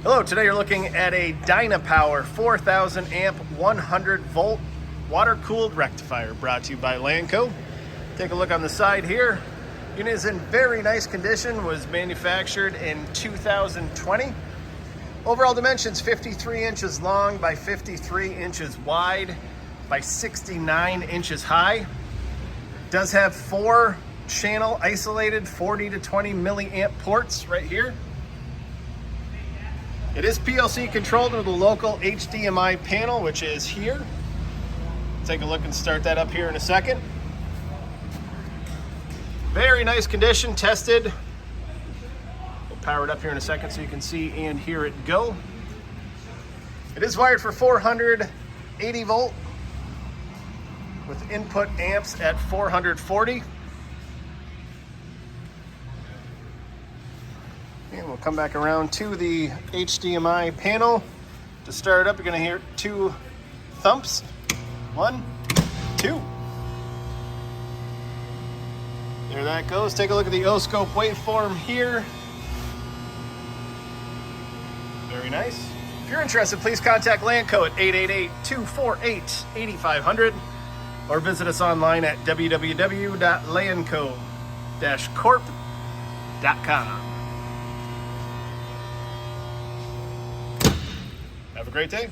Hello, today you're looking at a Dynapower 4000 amp 100 volt water cooled rectifier brought to you by Lanco. Take a look on the side here. Unit is in very nice condition, was manufactured in 2020. Overall dimensions 53 inches long by 53 inches wide by 69 inches high. Does have 4 channel isolated 40 to 20 milliamp ports right here. It is PLC controlled with a local HDMI panel, which is here. Take a look and start that up here in a second. Very nice condition, tested. We'll power it up here in a second so you can see and hear it go. It is wired for 480 volt with input amps at 440. And we'll come back around to the HDMI panel. To start it up, you're going to hear 2 thumps. 1, 2. There that goes. Take a look at the oscope waveform here. Very nice. If you're interested, please contact Lanco at 888-248-8500 or visit us online at www.lanco-corp.com. Have a great day.